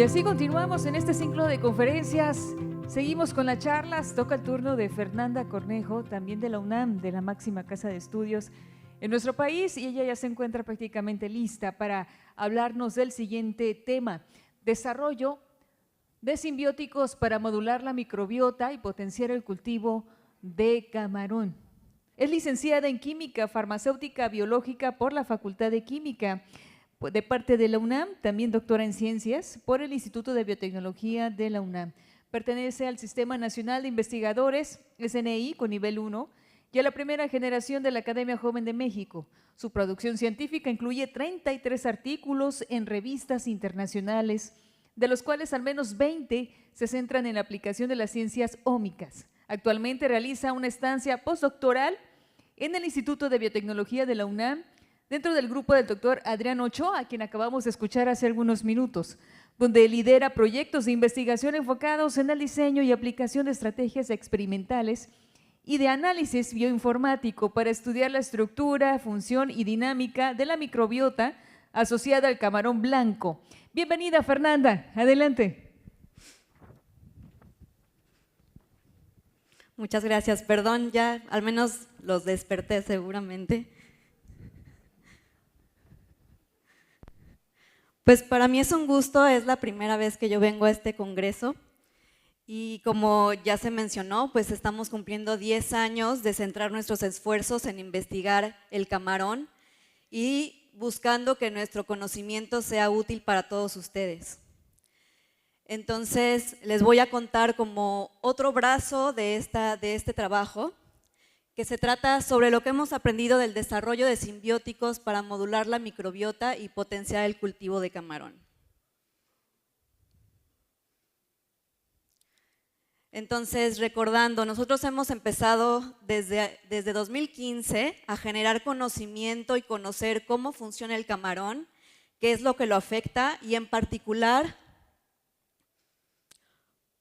Y así continuamos en este ciclo de conferencias. Seguimos con las charlas. Toca el turno de Fernanda Cornejo, también de la UNAM, de la máxima casa de estudios en nuestro país, y ella ya se encuentra prácticamente lista para hablarnos del siguiente tema: desarrollo de simbióticos para modular la microbiota y potenciar el cultivo de camarón. Es licenciada en Química Farmacéutica Biológica por la Facultad de Química de parte de la UNAM, también doctora en Ciencias por el Instituto de Biotecnología de la UNAM. Pertenece al Sistema Nacional de Investigadores, SNI, con nivel 1, y a la primera generación de la Academia Joven de México. Su producción científica incluye 33 artículos en revistas internacionales, de los cuales al menos 20 se centran en la aplicación de las ciencias ómicas. Actualmente realiza una estancia postdoctoral en el Instituto de Biotecnología de la UNAM, dentro del grupo del doctor Adrián Ochoa, a quien acabamos de escuchar hace algunos minutos, donde lidera proyectos de investigación enfocados en el diseño y aplicación de estrategias experimentales y de análisis bioinformático para estudiar la estructura, función y dinámica de la microbiota asociada al camarón blanco. Bienvenida, Fernanda, adelante. Muchas gracias, perdón, ya al menos los desperté seguramente. Pues para mí es un gusto, es la primera vez que yo vengo a este congreso y como ya se mencionó, pues estamos cumpliendo 10 años de centrar nuestros esfuerzos en investigar el camarón y buscando que nuestro conocimiento sea útil para todos ustedes. Entonces, les voy a contar como otro brazo de este trabajo, que se trata sobre lo que hemos aprendido del desarrollo de simbióticos para modular la microbiota y potenciar el cultivo de camarón. Entonces, recordando, nosotros hemos empezado desde 2015 a generar conocimiento y conocer cómo funciona el camarón, qué es lo que lo afecta y en particular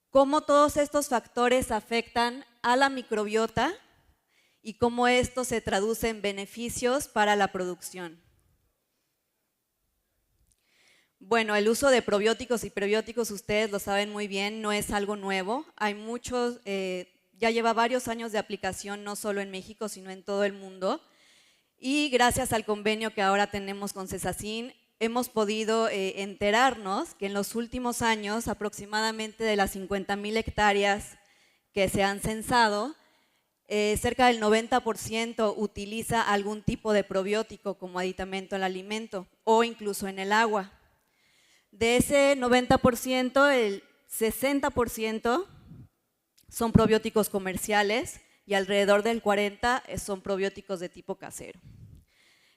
cómo todos estos factores afectan a la microbiota y cómo esto se traduce en beneficios para la producción. Bueno, el uso de probióticos y prebióticos, ustedes lo saben muy bien, no es algo nuevo. Hay muchos, ya lleva varios años de aplicación, no solo en México, sino en todo el mundo. Y gracias al convenio que ahora tenemos con CESACIN, hemos podido enterarnos que en los últimos años, aproximadamente de las 50,000 hectáreas que se han censado, cerca del 90% utiliza algún tipo de probiótico como aditamento al alimento o incluso en el agua. De ese 90%, el 60% son probióticos comerciales y alrededor del 40% son probióticos de tipo casero.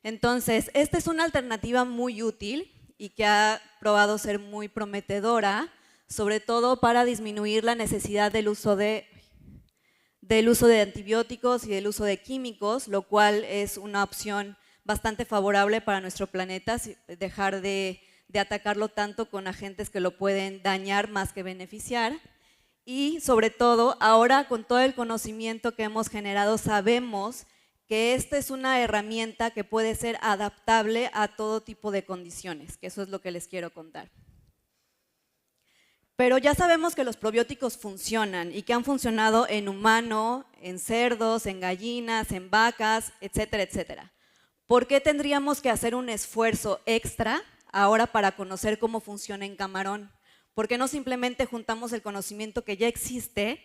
Entonces, esta es una alternativa muy útil y que ha probado ser muy prometedora, sobre todo para disminuir la necesidad del uso de antibióticos y del uso de químicos, lo cual es una opción bastante favorable para nuestro planeta, dejar de atacarlo tanto con agentes que lo pueden dañar más que beneficiar. Y sobre todo, ahora con todo el conocimiento que hemos generado, sabemos que esta es una herramienta que puede ser adaptable a todo tipo de condiciones, que eso es lo que les quiero contar. Pero ya sabemos que los probióticos funcionan y que han funcionado en humano, en cerdos, en gallinas, en vacas, etcétera, etcétera. ¿Por qué tendríamos que hacer un esfuerzo extra ahora para conocer cómo funciona en camarón? ¿Por qué no simplemente juntamos el conocimiento que ya existe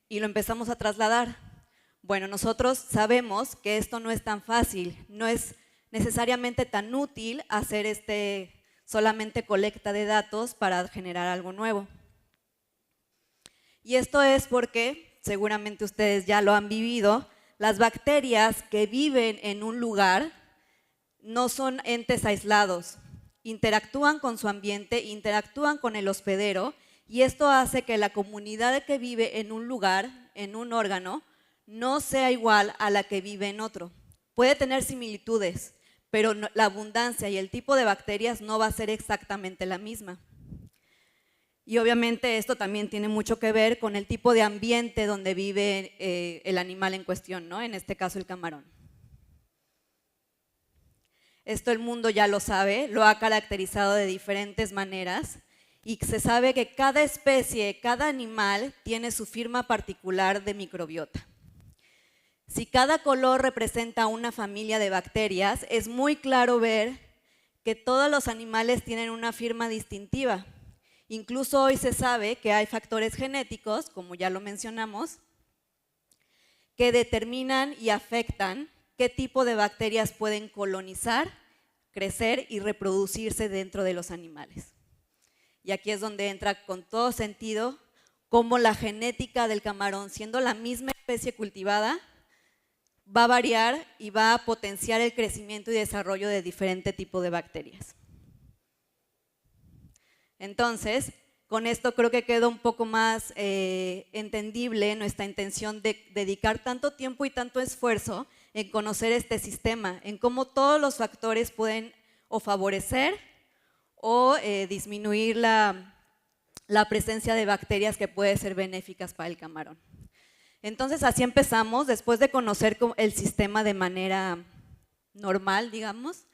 y lo empezamos a trasladar? Bueno, nosotros sabemos que esto no es tan fácil, no es necesariamente tan útil hacer solamente colecta de datos para generar algo nuevo. Y esto es porque, seguramente ustedes ya lo han vivido, las bacterias que viven en un lugar no son entes aislados, interactúan con su ambiente, interactúan con el hospedero y esto hace que la comunidad que vive en un lugar, en un órgano, no sea igual a la que vive en otro. Puede tener similitudes, pero la abundancia y el tipo de bacterias no va a ser exactamente la misma. Y obviamente esto también tiene mucho que ver con el tipo de ambiente donde vive el animal en cuestión, ¿no? En este caso el camarón. Esto el mundo ya lo sabe, lo ha caracterizado de diferentes maneras y se sabe que cada especie, cada animal tiene su firma particular de microbiota. Si cada color representa una familia de bacterias, es muy claro ver que todos los animales tienen una firma distintiva. Incluso hoy se sabe que hay factores genéticos, como ya lo mencionamos, que determinan y afectan qué tipo de bacterias pueden colonizar, crecer y reproducirse dentro de los animales. Y aquí es donde entra con todo sentido cómo la genética del camarón, siendo la misma especie cultivada, va a variar y va a potenciar el crecimiento y desarrollo de diferente tipo de bacterias. Entonces, con esto creo que queda un poco más entendible nuestra intención de dedicar tanto tiempo y tanto esfuerzo en conocer este sistema, en cómo todos los factores pueden o favorecer o disminuir la presencia de bacterias que pueden ser benéficas para el camarón. Entonces así empezamos, después de conocer el sistema de manera normal, digamos.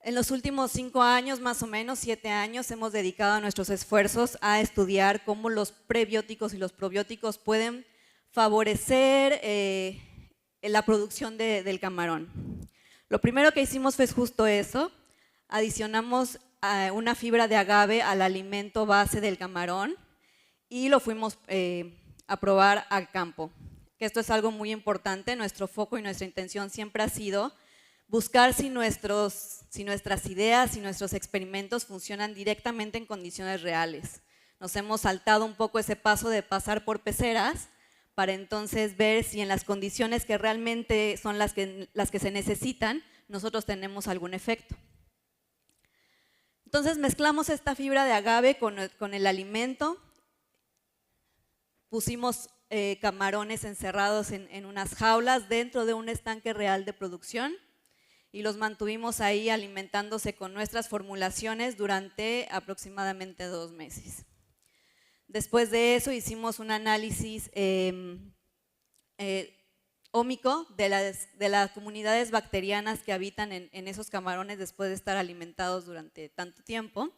En los últimos 5 años, más o menos 7 años, hemos dedicado nuestros esfuerzos a estudiar cómo los prebióticos y los probióticos pueden favorecer la producción del camarón. Lo primero que hicimos fue justo eso, adicionamos una fibra de agave al alimento base del camarón y lo fuimos a probar al campo. Que esto es algo muy importante, nuestro foco y nuestra intención siempre ha sido buscar si nuestras ideas y nuestros experimentos funcionan directamente en condiciones reales. Nos hemos saltado un poco ese paso de pasar por peceras para entonces ver si en las condiciones que realmente son las que se necesitan, nosotros tenemos algún efecto. Entonces mezclamos esta fibra de agave con el alimento, pusimos camarones encerrados en unas jaulas dentro de un estanque real de producción y los mantuvimos ahí alimentándose con nuestras formulaciones durante aproximadamente 2 meses. Después de eso hicimos un análisis ómico de las comunidades bacterianas que habitan en esos camarones después de estar alimentados durante tanto tiempo.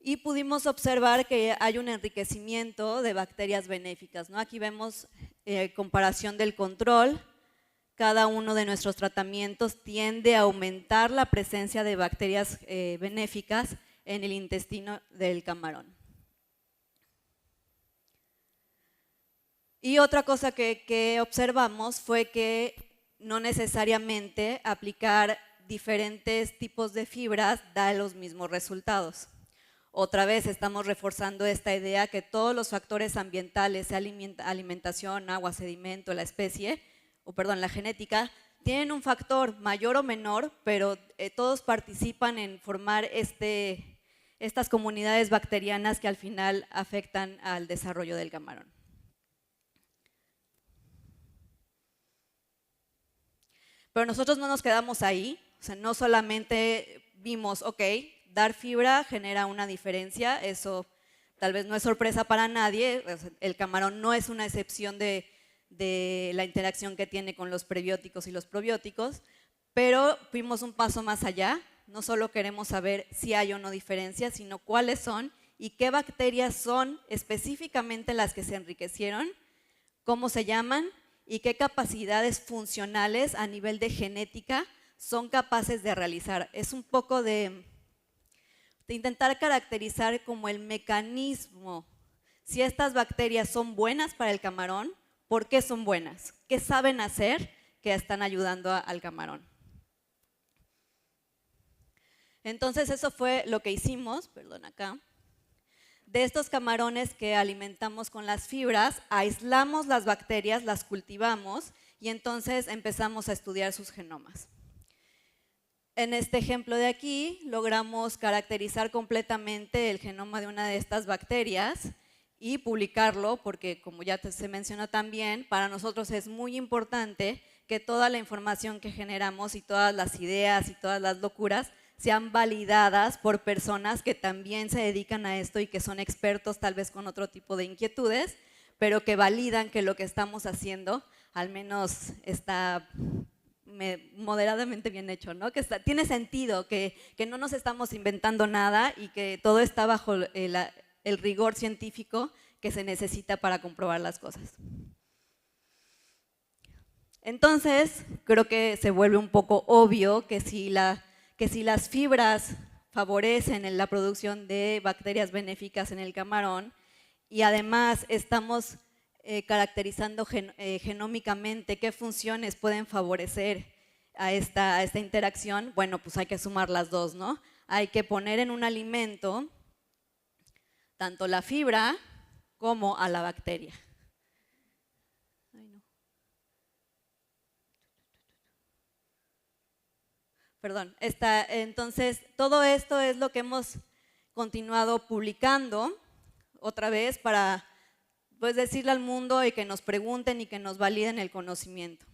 Y pudimos observar que hay un enriquecimiento de bacterias benéficas, ¿no? Aquí vemos comparación del control. Cada uno de nuestros tratamientos tiende a aumentar la presencia de bacterias benéficas en el intestino del camarón. Y otra cosa que observamos fue que no necesariamente aplicar diferentes tipos de fibras da los mismos resultados. Otra vez estamos reforzando esta idea que todos los factores ambientales, sea alimentación, agua, sedimento, la especie, la genética, tienen un factor mayor o menor, pero todos participan en formar estas comunidades bacterianas que al final afectan al desarrollo del camarón. Pero nosotros no nos quedamos ahí, o sea, no solamente vimos, ok, dar fibra genera una diferencia, eso tal vez no es sorpresa para nadie, el camarón no es una excepción de la interacción que tiene con los prebióticos y los probióticos, pero fuimos un paso más allá, no solo queremos saber si hay o no diferencias, sino cuáles son y qué bacterias son específicamente las que se enriquecieron, cómo se llaman y qué capacidades funcionales a nivel de genética son capaces de realizar. Es un poco de intentar caracterizar como el mecanismo, si estas bacterias son buenas para el camarón, ¿por qué son buenas? ¿Qué saben hacer que están ayudando al camarón? Entonces eso fue lo que hicimos, acá. De estos camarones que alimentamos con las fibras, aislamos las bacterias, las cultivamos y entonces empezamos a estudiar sus genomas. En este ejemplo de aquí logramos caracterizar completamente el genoma de una de estas bacterias y publicarlo porque, como ya se mencionó también, para nosotros es muy importante que toda la información que generamos y todas las ideas y todas las locuras sean validadas por personas que también se dedican a esto y que son expertos tal vez con otro tipo de inquietudes, pero que validan que lo que estamos haciendo al menos está moderadamente bien hecho, ¿no? Que tiene sentido, que no nos estamos inventando nada y que todo está bajo el rigor científico que se necesita para comprobar las cosas. Entonces, creo que se vuelve un poco obvio que si las fibras favorecen en la producción de bacterias benéficas en el camarón y además estamos caracterizando genómicamente qué funciones pueden favorecer a esta interacción, bueno, pues hay que sumar las dos, ¿no? Hay que poner en un alimento tanto la fibra como a la bacteria. Perdón, entonces todo esto es lo que hemos continuado publicando otra vez para pues decirle al mundo y que nos pregunten y que nos validen el conocimiento.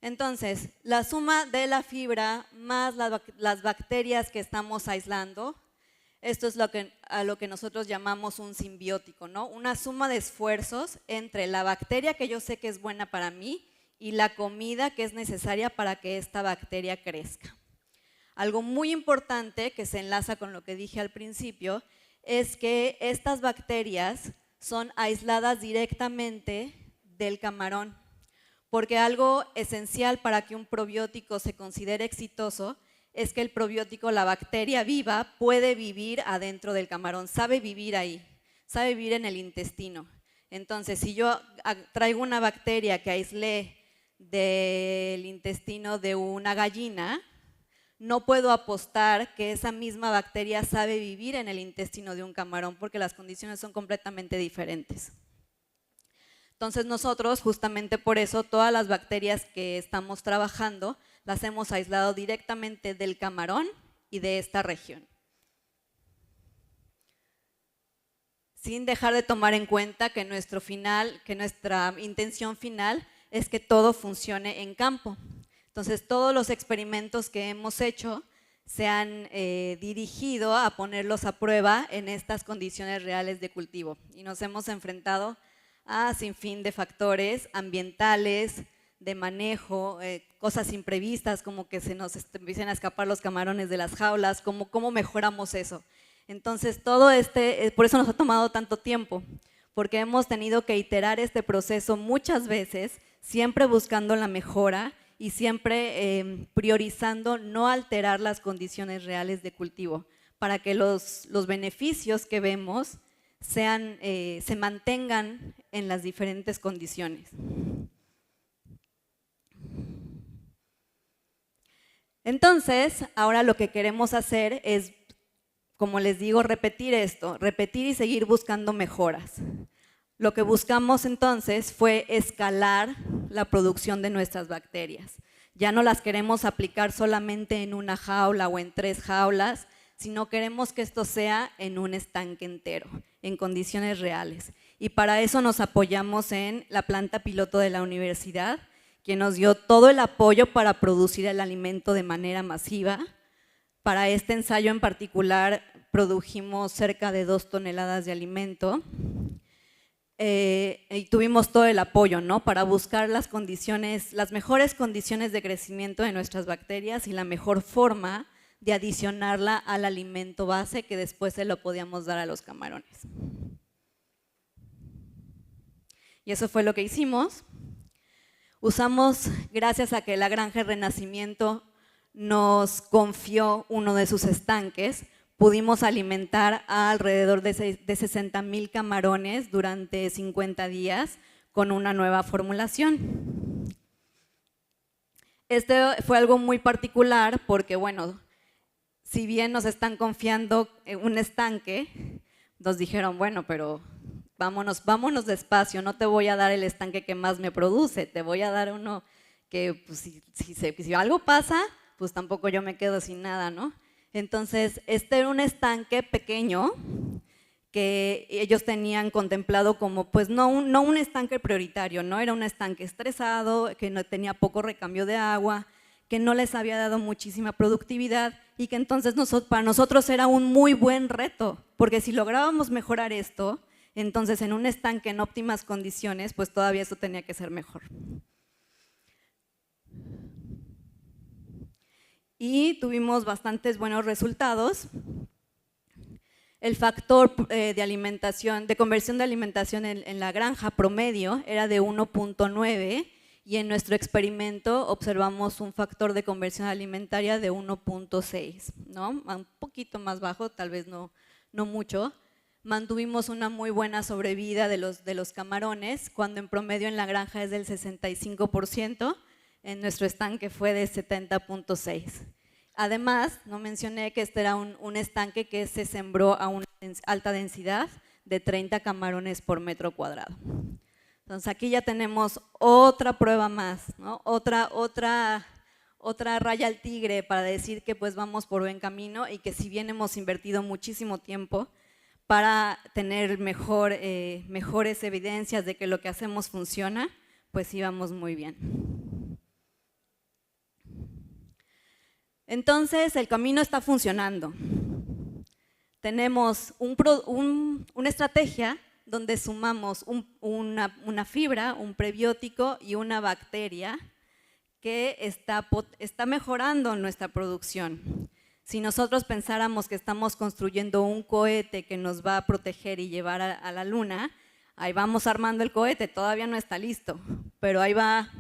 Entonces, la suma de la fibra más las bacterias que estamos aislando, esto es a lo que nosotros llamamos un simbiótico, ¿no? Una suma de esfuerzos entre la bacteria que yo sé que es buena para mí y la comida que es necesaria para que esta bacteria crezca. Algo muy importante que se enlaza con lo que dije al principio es que estas bacterias son aisladas directamente del camarón, porque algo esencial para que un probiótico se considere exitoso es que el probiótico, la bacteria viva, puede vivir adentro del camarón, sabe vivir ahí, sabe vivir en el intestino. Entonces, si yo traigo una bacteria que aislé del intestino de una gallina, no puedo apostar que esa misma bacteria sabe vivir en el intestino de un camarón porque las condiciones son completamente diferentes. Entonces nosotros, justamente por eso, todas las bacterias que estamos trabajando las hemos aislado directamente del camarón y de esta región. Sin dejar de tomar en cuenta que nuestra intención final es que todo funcione en campo. Entonces, todos los experimentos que hemos hecho se han dirigido a ponerlos a prueba en estas condiciones reales de cultivo y nos hemos enfrentado a sinfín de factores ambientales, de manejo, cosas imprevistas como que se nos empiecen a escapar los camarones de las jaulas, cómo mejoramos eso. Entonces, por eso nos ha tomado tanto tiempo, porque hemos tenido que iterar este proceso muchas veces, siempre buscando la mejora y siempre priorizando no alterar las condiciones reales de cultivo para que los beneficios que vemos se mantengan en las diferentes condiciones. Entonces, ahora lo que queremos hacer es, como les digo, repetir y seguir buscando mejoras. Lo que buscamos entonces fue escalar la producción de nuestras bacterias. Ya no las queremos aplicar solamente en una jaula o en 3 jaulas, sino queremos que esto sea en un estanque entero, en condiciones reales. Y para eso nos apoyamos en la planta piloto de la universidad, quien nos dio todo el apoyo para producir el alimento de manera masiva. Para este ensayo en particular produjimos cerca de 2 toneladas de alimento. Y tuvimos todo el apoyo, ¿no? Para buscar las mejores condiciones de crecimiento de nuestras bacterias y la mejor forma de adicionarla al alimento base que después se lo podíamos dar a los camarones. Y eso fue lo que hicimos. Usamos, gracias a que la Granja Renacimiento nos confió uno de sus estanques, pudimos alimentar a alrededor de 60,000 camarones durante 50 días con una nueva formulación. Este fue algo muy particular porque, bueno, si bien nos están confiando un estanque, nos dijeron, bueno, pero vámonos despacio, no te voy a dar el estanque que más me produce, te voy a dar uno que pues, si algo pasa, pues tampoco yo me quedo sin nada, ¿no? Entonces, este era un estanque pequeño que ellos tenían contemplado como, pues no un estanque prioritario, ¿no? Era un estanque estresado, que no tenía poco recambio de agua, que no les había dado muchísima productividad y que entonces para nosotros era un muy buen reto, porque si lográbamos mejorar esto, entonces en un estanque en óptimas condiciones, pues todavía eso tenía que ser mejor. y tuvimos bastantes buenos resultados. El factor de alimentación, de conversión de alimentación en la granja promedio era de 1.9 y en nuestro experimento observamos un factor de conversión alimentaria de 1.6, ¿no? Un poquito más bajo, tal vez no mucho. Mantuvimos una muy buena sobrevida de los camarones, cuando en promedio en la granja es del 65%, en nuestro estanque fue de 70.6. Además, no mencioné que este era un estanque que se sembró a una alta densidad de 30 camarones por metro cuadrado. Entonces aquí ya tenemos otra prueba más, ¿no? Otra raya al tigre para decir que pues vamos por buen camino y que si bien hemos invertido muchísimo tiempo para tener mejores evidencias de que lo que hacemos funciona, pues íbamos muy bien. Entonces, el camino está funcionando. Tenemos una estrategia donde sumamos una fibra, un prebiótico y una bacteria que está mejorando nuestra producción. Si nosotros pensáramos que estamos construyendo un cohete que nos va a proteger y llevar a la luna, ahí vamos armando el cohete, todavía no está listo, pero ahí va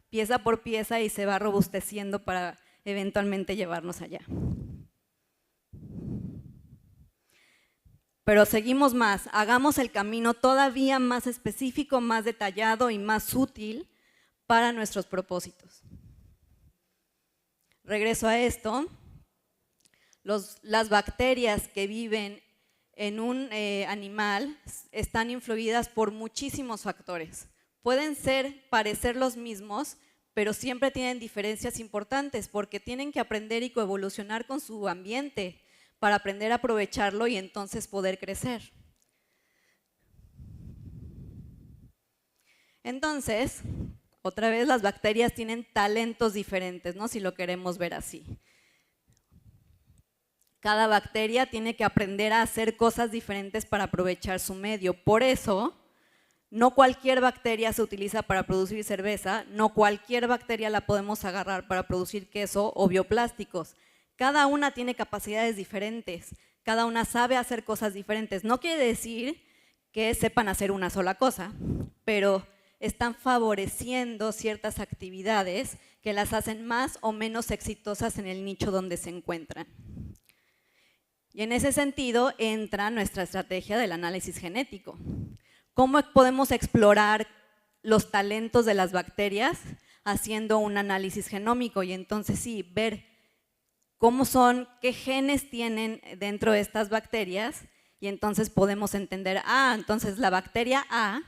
pieza por pieza y se va robusteciendo para eventualmente llevarnos allá. Pero seguimos más, hagamos el camino todavía más específico, más detallado y más útil para nuestros propósitos. Regreso a esto, las bacterias que viven en un animal están influidas por muchísimos factores. Pueden parecer los mismos, pero siempre tienen diferencias importantes porque tienen que aprender y coevolucionar con su ambiente para aprender a aprovecharlo y entonces poder crecer. Entonces, otra vez las bacterias tienen talentos diferentes, ¿no? Si lo queremos ver así. Cada bacteria tiene que aprender a hacer cosas diferentes para aprovechar su medio. Por eso, no cualquier bacteria se utiliza para producir cerveza, no cualquier bacteria la podemos agarrar para producir queso o bioplásticos. Cada una tiene capacidades diferentes, cada una sabe hacer cosas diferentes. No quiere decir que sepan hacer una sola cosa, pero están favoreciendo ciertas actividades que las hacen más o menos exitosas en el nicho donde se encuentran. Y en ese sentido entra nuestra estrategia del análisis genético. ¿Cómo podemos explorar los talentos de las bacterias haciendo un análisis genómico? Y entonces sí, ver qué genes tienen dentro de estas bacterias y entonces podemos entender, entonces la bacteria A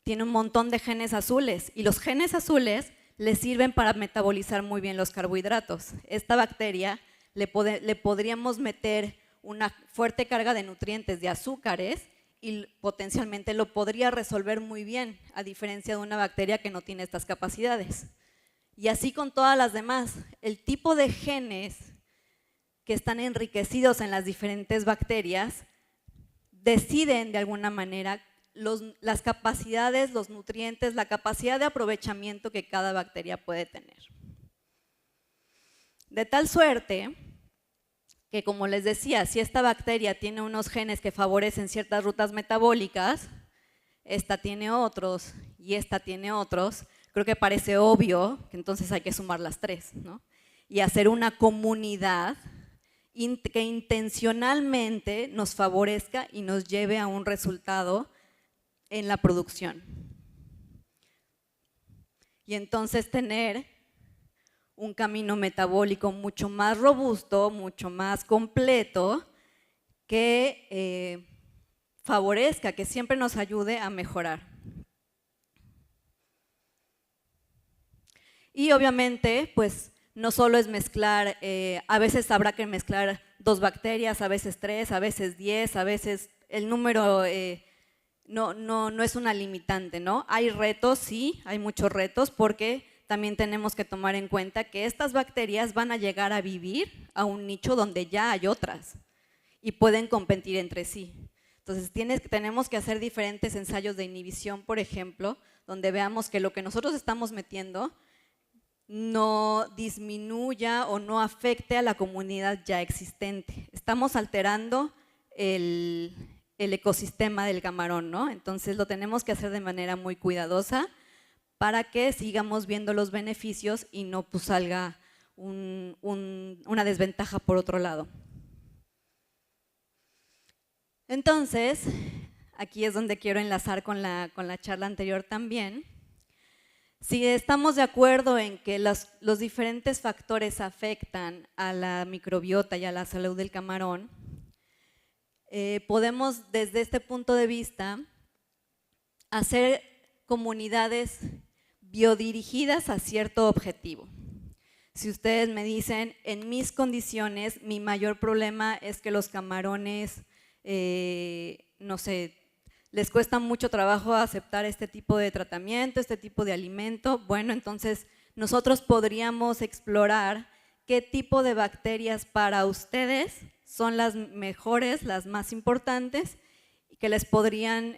tiene un montón de genes azules y los genes azules le sirven para metabolizar muy bien los carbohidratos. Esta bacteria le podríamos meter una fuerte carga de nutrientes de azúcares y potencialmente lo podría resolver muy bien, a diferencia de una bacteria que no tiene estas capacidades. Y así con todas las demás, el tipo de genes que están enriquecidos en las diferentes bacterias deciden de alguna manera las capacidades, los nutrientes, la capacidad de aprovechamiento que cada bacteria puede tener. De tal suerte que, como les decía, si esta bacteria tiene unos genes que favorecen ciertas rutas metabólicas, esta tiene otros y esta tiene otros, creo que parece obvio que entonces hay que sumar las tres, ¿no? Y hacer una comunidad que intencionalmente nos favorezca y nos lleve a un resultado en la producción. Y entonces tener un camino metabólico mucho más robusto, mucho más completo, que favorezca, que siempre nos ayude a mejorar. Y obviamente, pues no solo es mezclar, a veces habrá que mezclar 2 bacterias, a veces 3, a veces 10, a veces el número no es una limitante, ¿no? Hay retos, sí, hay muchos retos porque también tenemos que tomar en cuenta que estas bacterias van a llegar a vivir a un nicho donde ya hay otras y pueden competir entre sí. Entonces tenemos que hacer diferentes ensayos de inhibición, por ejemplo, donde veamos que lo que nosotros estamos metiendo no disminuya o no afecte a la comunidad ya existente. Estamos alterando el ecosistema del camarón, ¿no? Entonces lo tenemos que hacer de manera muy cuidadosa para que sigamos viendo los beneficios y no pues, salga una desventaja por otro lado. Entonces, aquí es donde quiero enlazar con la charla anterior también. Si estamos de acuerdo en que los diferentes factores afectan a la microbiota y a la salud del camarón, podemos desde este punto de vista hacer comunidades biodirigidas a cierto objetivo. Si ustedes me dicen, en mis condiciones, mi mayor problema es que los camarones, no sé, les cuesta mucho trabajo aceptar este tipo de tratamiento, este tipo de alimento, bueno, entonces nosotros podríamos explorar qué tipo de bacterias para ustedes son las mejores, las más importantes, que les podrían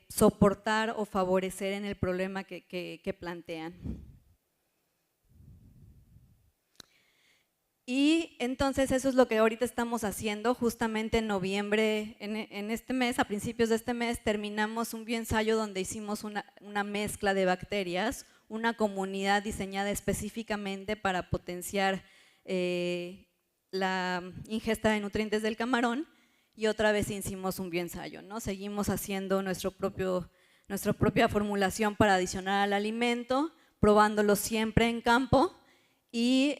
soportar o favorecer en el problema que plantean. Y entonces eso es lo que ahorita estamos haciendo, justamente en noviembre, en este mes, a principios de este mes, terminamos un bioensayo donde hicimos una mezcla de bacterias, una comunidad diseñada específicamente para potenciar la ingesta de nutrientes del camarón, y otra vez hicimos un bioensayo, ¿no? Seguimos haciendo nuestra propia formulación para adicionar al alimento, probándolo siempre en campo, y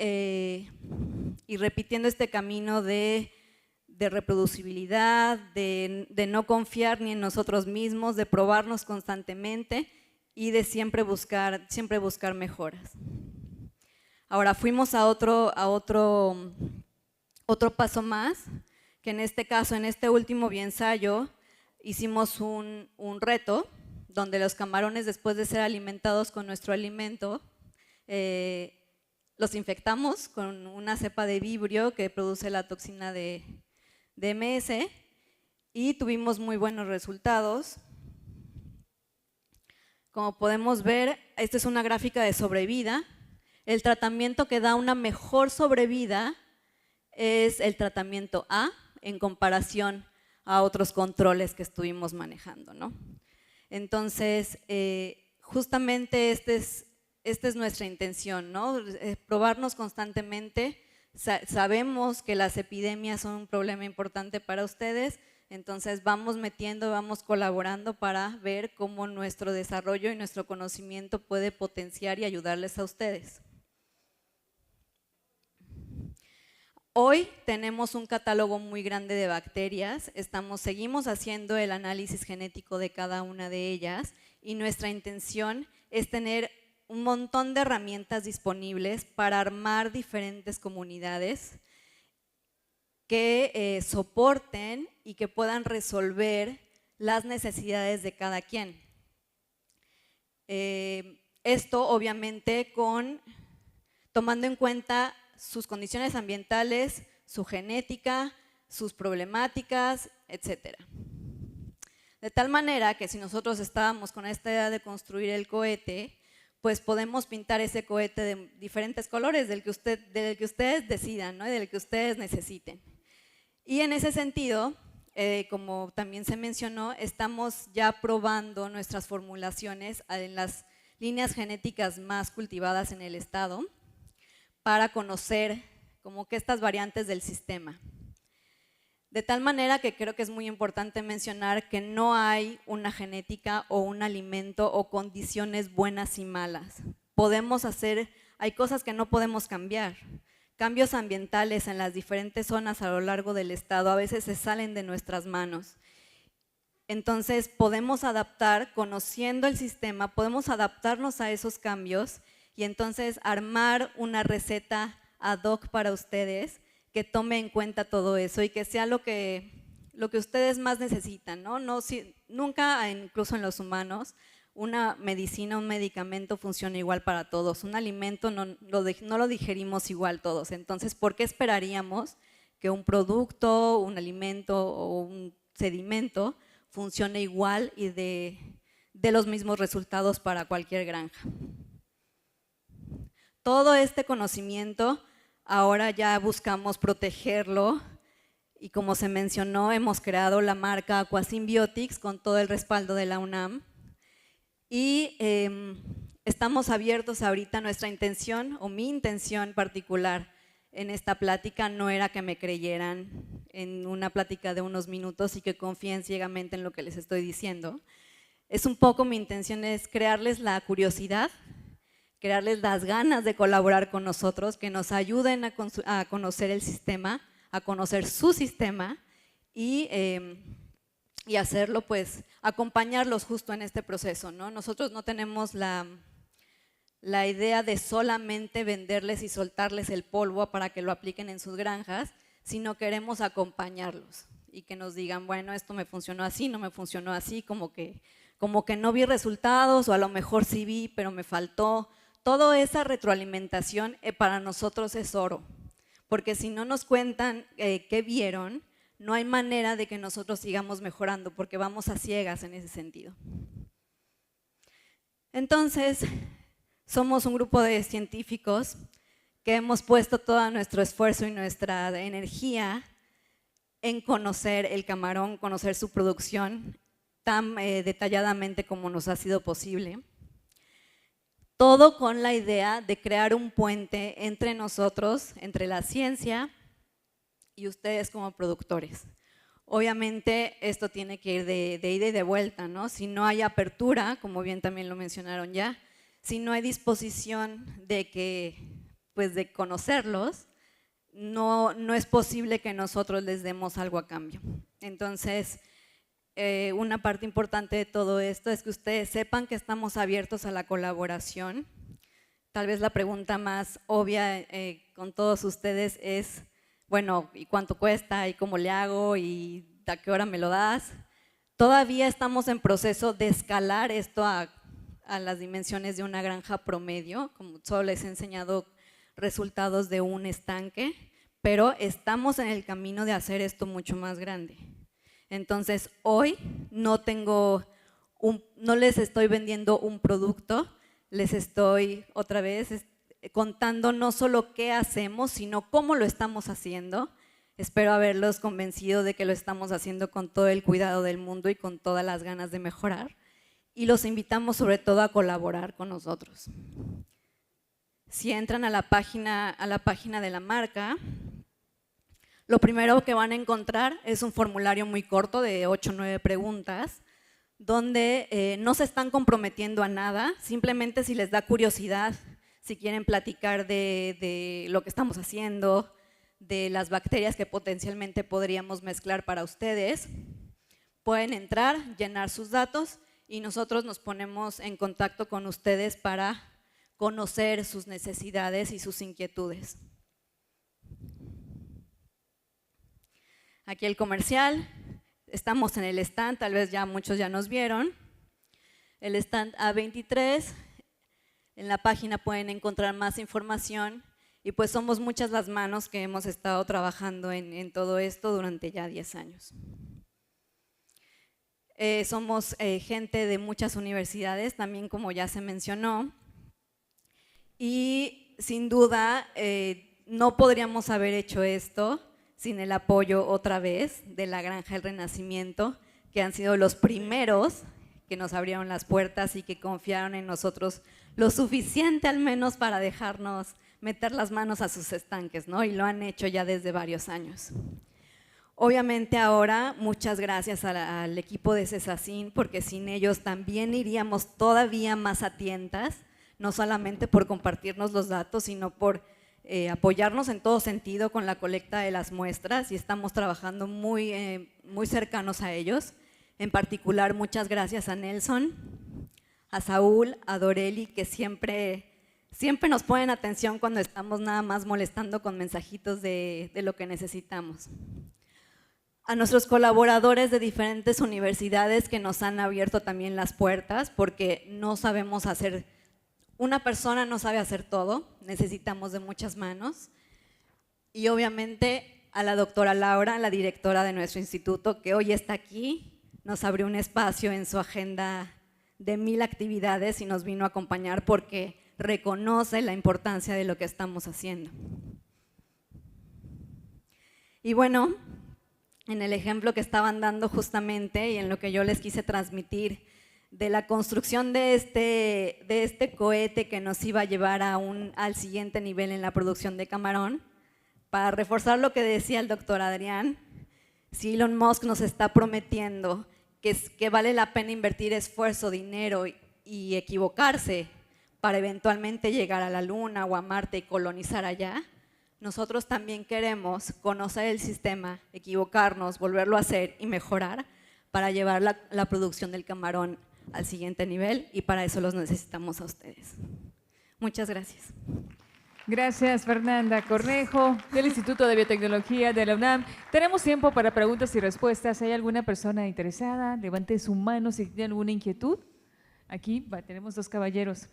repitiendo este camino de reproducibilidad, de no confiar ni en nosotros mismos, de probarnos constantemente y de siempre buscar mejoras. Ahora fuimos a otro paso más, que en este caso, en este último bioensayo, hicimos un reto donde los camarones, después de ser alimentados con nuestro alimento, los infectamos con una cepa de vibrio que produce la toxina de MS y tuvimos muy buenos resultados. Como podemos ver, esta es una gráfica de sobrevida. El tratamiento que da una mejor sobrevida es el tratamiento A en comparación a otros controles que estuvimos manejando, ¿no? Entonces, justamente esta es nuestra intención, ¿no? Probarnos constantemente. Sabemos que las epidemias son un problema importante para ustedes, entonces vamos colaborando para ver cómo nuestro desarrollo y nuestro conocimiento puede potenciar y ayudarles a ustedes. Hoy tenemos un catálogo muy grande de bacterias, seguimos haciendo el análisis genético de cada una de ellas y nuestra intención es tener un montón de herramientas disponibles para armar diferentes comunidades que soporten y que puedan resolver las necesidades de cada quien. Esto obviamente tomando en cuenta sus condiciones ambientales, su genética, sus problemáticas, etc. De tal manera que si nosotros estábamos con esta idea de construir el cohete, pues podemos pintar ese cohete de diferentes colores, del que ustedes decidan, ¿no? Y del que ustedes necesiten. Y en ese sentido, como también se mencionó, estamos ya probando nuestras formulaciones en las líneas genéticas más cultivadas en el estado para conocer como que estas variantes del sistema. De tal manera que creo que es muy importante mencionar que no hay una genética o un alimento o condiciones buenas y malas. Hay cosas que no podemos cambiar. Cambios ambientales en las diferentes zonas a lo largo del estado a veces se salen de nuestras manos. Entonces podemos adaptar, conociendo el sistema, podemos adaptarnos a esos cambios y entonces armar una receta ad hoc para ustedes que tome en cuenta todo eso y que sea lo que ustedes más necesitan, ¿no? Nunca, incluso en los humanos, una medicina, un medicamento funciona igual para todos. Un alimento no lo digerimos igual todos. Entonces, ¿por qué esperaríamos que un producto, un alimento o un sedimento funcione igual y de los mismos resultados para cualquier granja? todo este conocimiento ahora ya buscamos protegerlo y, como se mencionó, hemos creado la marca Aquasymbiotics con todo el respaldo de la UNAM y estamos abiertos ahorita. Nuestra intención, o mi intención particular en esta plática, no era que me creyeran en una plática de unos minutos y que confíen ciegamente en lo que les estoy diciendo. Es un poco, mi intención es crearles la curiosidad, crearles las ganas de colaborar con nosotros, que nos ayuden a conocer el sistema, a conocer su sistema y hacerlo, pues, acompañarlos justo en este proceso, ¿no? Nosotros no tenemos la idea de solamente venderles y soltarles el polvo para que lo apliquen en sus granjas, sino queremos acompañarlos y que nos digan, bueno, esto me funcionó así, no me funcionó así, como que no vi resultados, o a lo mejor sí vi, pero me faltó. Toda esa retroalimentación para nosotros es oro, porque si no nos cuentan qué vieron, no hay manera de que nosotros sigamos mejorando, porque vamos a ciegas en ese sentido. Entonces, somos un grupo de científicos que hemos puesto todo nuestro esfuerzo y nuestra energía en conocer el camarón, conocer su producción tan detalladamente como nos ha sido posible. Todo con la idea de crear un puente entre nosotros, entre la ciencia y ustedes como productores. Obviamente esto tiene que ir de ida y de vuelta, ¿no? Si no hay apertura, como bien también lo mencionaron ya, si no hay disposición de conocerlos, no es posible que nosotros les demos algo a cambio. Entonces, una parte importante de todo esto es que ustedes sepan que estamos abiertos a la colaboración. Tal vez la pregunta más obvia con todos ustedes es, bueno, ¿y cuánto cuesta? ¿Y cómo le hago? ¿Y a qué hora me lo das? Todavía estamos en proceso de escalar esto a las dimensiones de una granja promedio, como solo les he enseñado resultados de un estanque, pero estamos en el camino de hacer esto mucho más grande. Entonces, hoy no les estoy vendiendo un producto, les estoy otra vez contando no solo qué hacemos, sino cómo lo estamos haciendo. Espero haberlos convencido de que lo estamos haciendo con todo el cuidado del mundo y con todas las ganas de mejorar. Y los invitamos sobre todo a colaborar con nosotros. Si entran a la página de la marca, lo primero que van a encontrar es un formulario muy corto de 8 o 9 preguntas, donde no se están comprometiendo a nada, simplemente si les da curiosidad, si quieren platicar de lo que estamos haciendo, de las bacterias que potencialmente podríamos mezclar para ustedes, pueden entrar, llenar sus datos y nosotros nos ponemos en contacto con ustedes para conocer sus necesidades y sus inquietudes. Aquí el comercial, estamos en el stand, tal vez ya muchos ya nos vieron, el stand A23, en la página pueden encontrar más información y pues somos muchas las manos que hemos estado trabajando en todo esto durante ya 10 años. Somos gente de muchas universidades, también como ya se mencionó, y sin duda no podríamos haber hecho esto sin el apoyo otra vez de la Granja El Renacimiento, que han sido los primeros que nos abrieron las puertas y que confiaron en nosotros lo suficiente al menos para dejarnos meter las manos a sus estanques, ¿no? Y lo han hecho ya desde varios años. Obviamente ahora muchas gracias al equipo de Cesacin, porque sin ellos también iríamos todavía más a tientas, no solamente por compartirnos los datos, sino por apoyarnos en todo sentido con la colecta de las muestras y estamos trabajando muy cercanos a ellos. En particular, muchas gracias a Nelson, a Saúl, a Doreli, que siempre nos ponen atención cuando estamos nada más molestando con mensajitos de lo que necesitamos. A nuestros colaboradores de diferentes universidades que nos han abierto también las puertas, porque no sabemos hacer, una persona no sabe hacer todo, necesitamos de muchas manos. Y obviamente a la doctora Laura, la directora de nuestro instituto, que hoy está aquí, nos abrió un espacio en su agenda de 1000 actividades y nos vino a acompañar porque reconoce la importancia de lo que estamos haciendo. Y bueno, en el ejemplo que estaban dando justamente y en lo que yo les quise transmitir de la construcción de este cohete que nos iba a llevar al siguiente nivel en la producción de camarón, para reforzar lo que decía el doctor Adrián, si Elon Musk nos está prometiendo que vale la pena invertir esfuerzo, dinero y equivocarse para eventualmente llegar a la Luna o a Marte y colonizar allá, nosotros también queremos conocer el sistema, equivocarnos, volverlo a hacer y mejorar para llevar la producción del camarón al siguiente nivel, y para eso los necesitamos a ustedes. Muchas gracias. Gracias, Fernanda Cornejo, del Instituto de Biotecnología de la UNAM. Tenemos tiempo para preguntas y respuestas. ¿Hay alguna persona interesada? Levante su mano si tiene alguna inquietud. Aquí tenemos dos caballeros.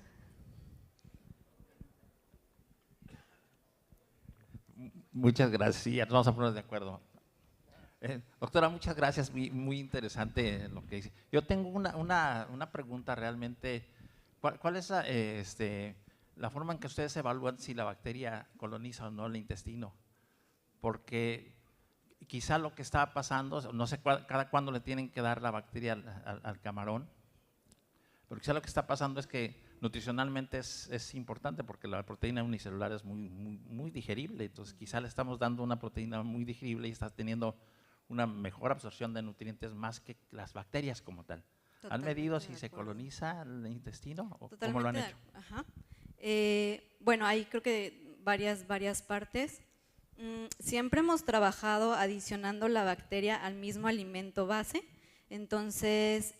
Muchas gracias, sí, ya nos vamos a poner de acuerdo. Doctora, muchas gracias, muy interesante lo que dice. Yo tengo una pregunta realmente. ¿Cuál es la forma en que ustedes evalúan si la bacteria coloniza o no el intestino? Porque quizá lo que está pasando, no sé cada cuándo le tienen que dar la bacteria al camarón, pero quizá lo que está pasando es que nutricionalmente es importante porque la proteína unicelular es muy digerible, entonces quizá le estamos dando una proteína muy digerible y está teniendo una mejor absorción de nutrientes más que las bacterias como tal. ¿Han medido si se coloniza el intestino o cómo lo han hecho? Ajá. Bueno, hay creo que varias partes. Siempre hemos trabajado adicionando la bacteria al mismo alimento base, entonces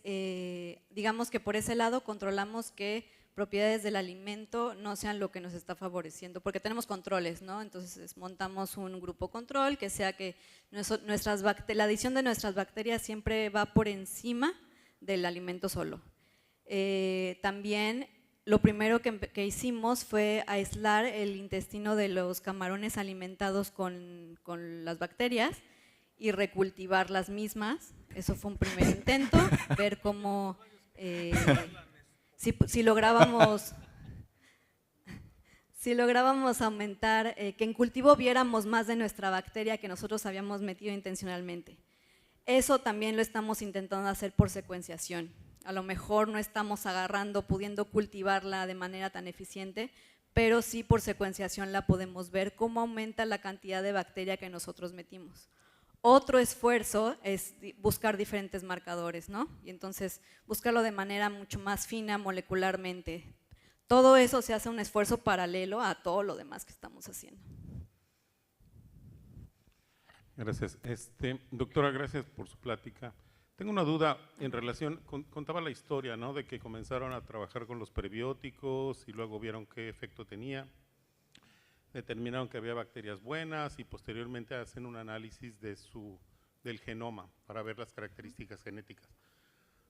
digamos que por ese lado controlamos que propiedades del alimento no sean lo que nos está favoreciendo, porque tenemos controles, ¿no? Entonces montamos un grupo control que sea que la adición de nuestras bacterias siempre va por encima del alimento solo. También lo primero que hicimos fue aislar el intestino de los camarones alimentados con las bacterias y recultivar las mismas. Eso fue un primer intento, ver cómo, si lográbamos aumentar, que en cultivo viéramos más de nuestra bacteria que nosotros habíamos metido intencionalmente. Eso también lo estamos intentando hacer por secuenciación. A lo mejor no estamos pudiendo cultivarla de manera tan eficiente, pero sí por secuenciación la podemos ver cómo aumenta la cantidad de bacteria que nosotros metimos. Otro esfuerzo es buscar diferentes marcadores, ¿no? Y entonces buscarlo de manera mucho más fina molecularmente. Todo eso se hace un esfuerzo paralelo a todo lo demás que estamos haciendo. Gracias. Doctora, gracias por su plática. Tengo una duda en relación, contaba la historia, ¿no?, de que comenzaron a trabajar con los prebióticos y luego vieron qué efecto tenía, determinaron que había bacterias buenas y posteriormente hacen un análisis del genoma para ver las características genéticas.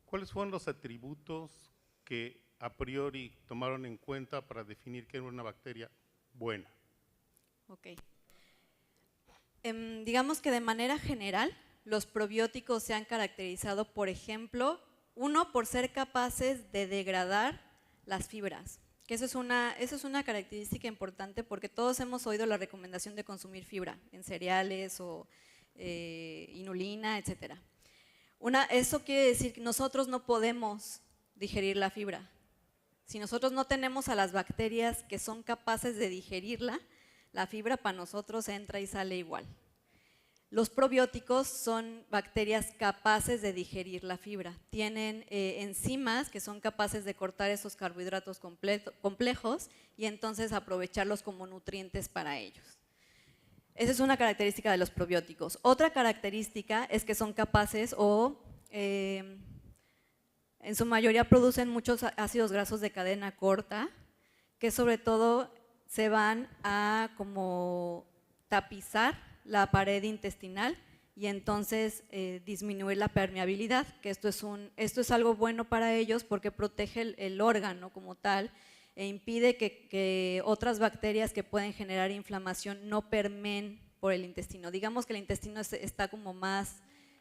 ¿Cuáles fueron los atributos que a priori tomaron en cuenta para definir que era una bacteria buena? Ok. Digamos que de manera general, los probióticos se han caracterizado, por ejemplo, uno, por ser capaces de degradar las fibras, que eso es una característica importante porque todos hemos oído la recomendación de consumir fibra en cereales o inulina, etc. Eso quiere decir que nosotros no podemos digerir la fibra. Si nosotros no tenemos a las bacterias que son capaces de digerirla, la fibra para nosotros entra y sale igual. Los probióticos son bacterias capaces de digerir la fibra. Tienen enzimas que son capaces de cortar esos carbohidratos complejos y entonces aprovecharlos como nutrientes para ellos. Esa es una característica de los probióticos. Otra característica es que son capaces en su mayoría producen muchos ácidos grasos de cadena corta, que sobre todo se van a como tapizar la pared intestinal y entonces disminuir la permeabilidad, que esto es algo bueno para ellos porque protege el órgano como tal e impide que otras bacterias que pueden generar inflamación no permeen por el intestino. Digamos que el intestino está como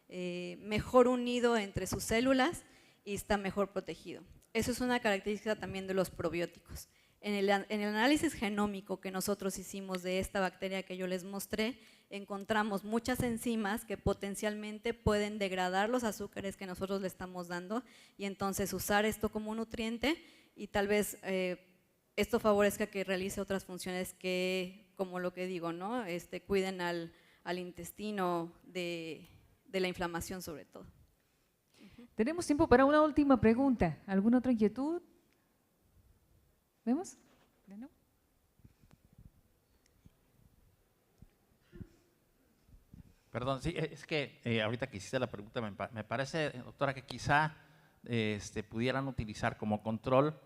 mejor unido entre sus células y está mejor protegido. Eso es una característica también de los probióticos. En el análisis genómico que nosotros hicimos de esta bacteria que yo les mostré, encontramos muchas enzimas que potencialmente pueden degradar los azúcares que nosotros le estamos dando y entonces usar esto como un nutriente y tal vez esto favorezca que realice otras funciones que, como lo que digo, ¿no? Cuiden al intestino de la inflamación sobre todo. Tenemos tiempo para una última pregunta. ¿Alguna otra inquietud? ¿Vemos? ¿No? Perdón, sí, es que ahorita que hiciste la pregunta, me parece, doctora, que quizá pudieran utilizar como control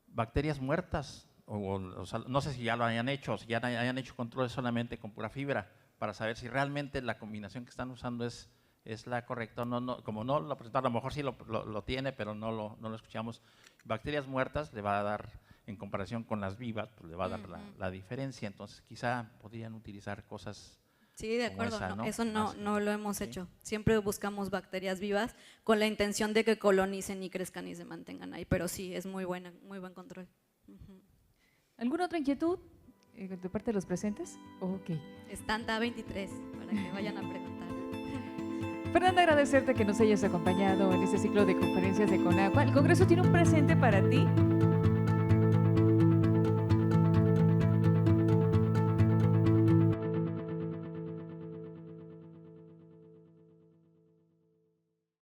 bacterias muertas, o sea, no sé si ya lo hayan hecho, o si ya hayan hecho controles solamente con pura fibra, para saber si realmente la combinación que están usando es la correcta o no, como no lo presentaron, a lo mejor sí lo tiene, pero no lo escuchamos. Bacterias muertas le va a dar, en comparación con las vivas, pues le va a dar la diferencia, entonces quizá podrían utilizar cosas. Sí, de acuerdo, esa, ¿no? Eso no lo hemos ¿sí? hecho. Siempre buscamos bacterias vivas con la intención de que colonicen y crezcan y se mantengan ahí, pero sí, es muy buen control. ¿Alguna otra inquietud de parte de los presentes? Ok. Stand A23 para que vayan a preguntar. Fernanda, agradecerte que nos hayas acompañado en este ciclo de conferencias de CONAGUA. El Congreso tiene un presente para ti